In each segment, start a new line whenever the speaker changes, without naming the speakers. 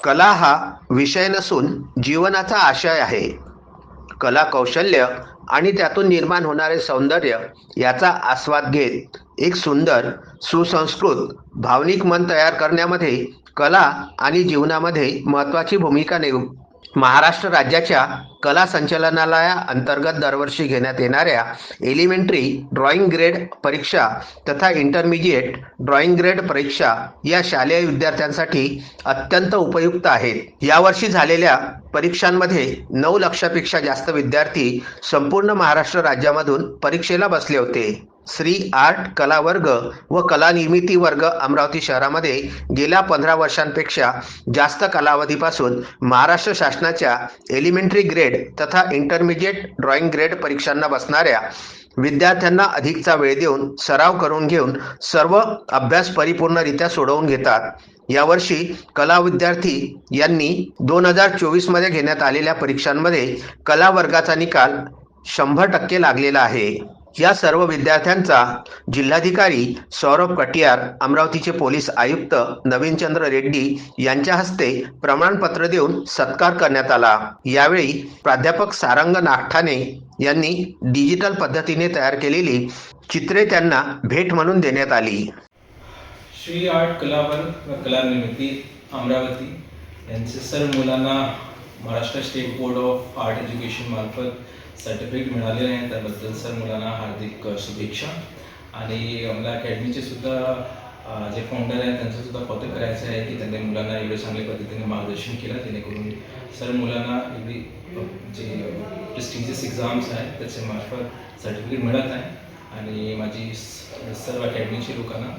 कला हा विषय नसून जीवनाचा आशय आहे. कला कौशल्य आणि त्यातून निर्माण होणारे सौंदर्य याचा आस्वाद घेत एक सुंदर, सुसंस्कृत, भावनिक मन तयार करण्यामध्ये कला आणि जीवनामध्ये महत्त्वाची भूमिका महाराष्ट्र राज्याच्या कला संचालनालयाअंतर्गत दरवर्षी घेण्यात येणाऱ्या एलिमेंटरी ड्रॉइंग ग्रेड परीक्षा तथा इंटरमिजिएट ड्रॉइंग ग्रेड परीक्षा या शालेय विद्यार्थ्यांसाठी अत्यंत उपयुक्त आहेत. यावर्षी झालेल्या परीक्षांमध्ये 9 लाखापेक्षा जास्त विद्यार्थी संपूर्ण महाराष्ट्र राज्यामधून परीक्षेला बसले होते. श्री आर्ट कला वर्ग व कला निर्मिती वर्ग अमरावती शहरामध्ये गेल्या 15 वर्षांपेक्षा जास्त कालावधीपासून महाराष्ट्र शासनाच्या एलिमेंटरी ग्रेड तथा इंटरमिजिएट ड्रॉइंग ग्रेड परीक्षांना बसणाऱ्या विद्यार्थ्यांना अधिकचा वेळ देऊन सराव करून घेऊन सर्व अभ्यास परिपूर्णरित्या सोडवून घेतात. यावर्षी कला विद्यार्थी यांनी 2024 मध्ये घेण्यात आलेल्या परीक्षांमध्ये कला वर्गाचा निकाल 100% लागलेला आहे. या सर्व विद्यार्थ्यांचा जिल्हाधिकारी सौरभ कटियार, अमरावतीचे पोलीस आयुक्त नवीनचंद्र रेड्डी यांच्या हस्ते प्रमाणपत्र देऊन सत्कार करण्यात आला. यावेळी प्राध्यापक सारंग नागठाणे यांनी डिजिटल पद्धतीने तयार केलेली चित्रे त्यांना भेट म्हणून देण्यात आली.
श्री आर्ट कला वर्ग व कला निर्मिती अमरावती यांचे सर्व मुलांना Maharashtra state board of art education मार्फत सर्टिफिकेट मिळालेले आहे. त्याबद्दल सर्व मुलांना हार्दिक शुभेच्छा. आणि मला अकॅडमीचे सुद्धा जे फाउंडर आहेत त्यांचं सुद्धा कौतुक करायचं आहे की त्यांनी मुलांना एवढे चांगल्या पद्धतीने मार्गदर्शन केलं, जेणेकरून सर्व मुलांना एवढी जे प्रेस्टिजियस एक्झाम्स आहेत त्याचे मार्फत सर्टिफिकेट मिळत आहे. आणि माझी सर्व अकॅडमीच्या लोकांना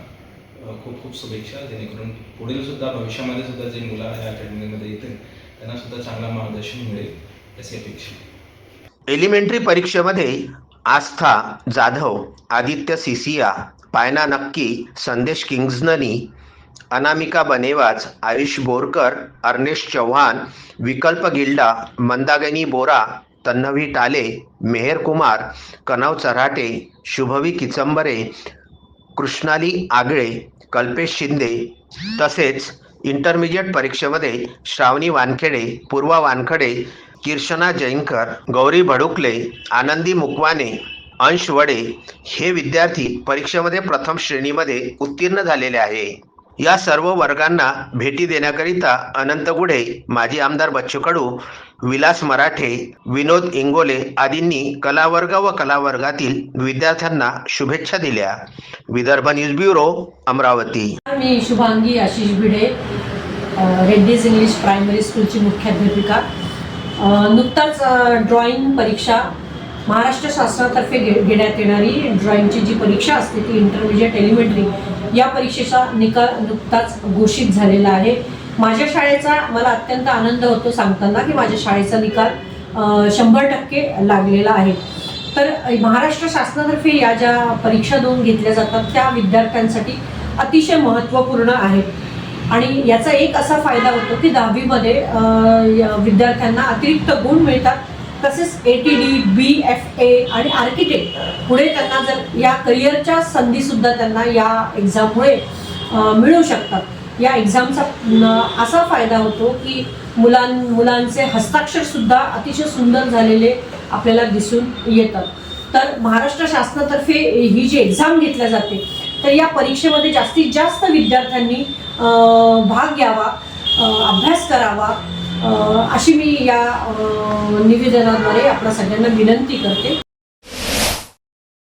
खूप खूप शुभेच्छा, जेणेकरून पुढील सुद्धा भविष्यामध्ये सुद्धा जे मुलं या अकॅडमीमध्ये येतील त्यांना सुद्धा चांगलं मार्गदर्शन मिळेल अशी अपेक्षा.
एलिमेंटरी परीक्षेमध्ये आस्था जाधव, आदित्य सिसिया, पायना नक्की, संदेश किंग्जननी, अनामिका बनेवाज, आयुष बोरकर, अर्नेश चव्हाण, विकल्प गिल्डा, मंदागिनी बोरा, तन्नवी टाले, मेहर कुमार, कनव चराटे, शुभवी किचंबरे, कृष्णाली आगळे, कल्पेश शिंदे तसेच इंटरमिजिएट परीक्षेमध्ये श्रावणी वानखेडे, पूर्वा वानखडे, किर्शना जैनकर, गौरी भडुकले, आनंदी मुकवाने, अंश वडे हे विद्यार्थी परीक्षेमध्ये प्रथम श्रेणीमध्ये उत्तीर्ण झालेले आहे. या सर्व वर्गांना भेटी देण्याकरिता अनंत गुढे, माजी आमदार बच्चू कडू, विलास मराठे, विनोद इंगोले आदींनी कलावर्ग व कलावर्गातील विद्यार्थ्यांना शुभेच्छा दिल्या. Vidarbha news bureau, Amravati.
मी शुभांगी आशिष भिडे, रेड्डीज इंग्लिश प्रायमरी स्कूलची मुख्याध्यापिका. नुकताच ड्रॉइंग परीक्षा महाराष्ट्र शासनातर्फे घेण्यात येणारी ड्रॉइंगची जी परीक्षा असते ती इंटरमिजिएट एलिमेंटरी या परीक्षेचा निकाल नुकताच घोषित झालेला आहे. माझ्या शाळेचा मला अत्यंत आनंद होतो सांगताना की माझ्या शाळेचा निकाल 100% लागलेला आहे. तर महाराष्ट्र शासनातर्फे या ज्या परीक्षा दोन घेतल्या जातात त्या विद्यार्थ्यांसाठी अतिशय महत्त्वपूर्ण आहेत. आणि याचा एक असा फायदा होतो की 10वीमध्ये विद्यार्थ्यांना अतिरिक्त गुण मिळतात. तसेच ATD, BFA आणि आर्किटेक्ट पुढे त्यांना जर या करिअरच्या संधीसुद्धा त्यांना या एक्झाममुळे मिळू शकतात. या एक्झामचा असा फायदा होतो की मुलांचे हस्ताक्षरसुद्धा अतिशय सुंदर झालेले आपल्याला दिसून येतात. तर महाराष्ट्र शासनातर्फे ही जी एक्झाम घेतल्या जाते तर या परीक्षेमध्ये जास्तीत जास्त विद्यार्थ्यांनी भाग घ्यावा, अभ्यास करावा अशी मी या निवेदनाद्वारे आपल्या सगळ्यांना विनंती करते.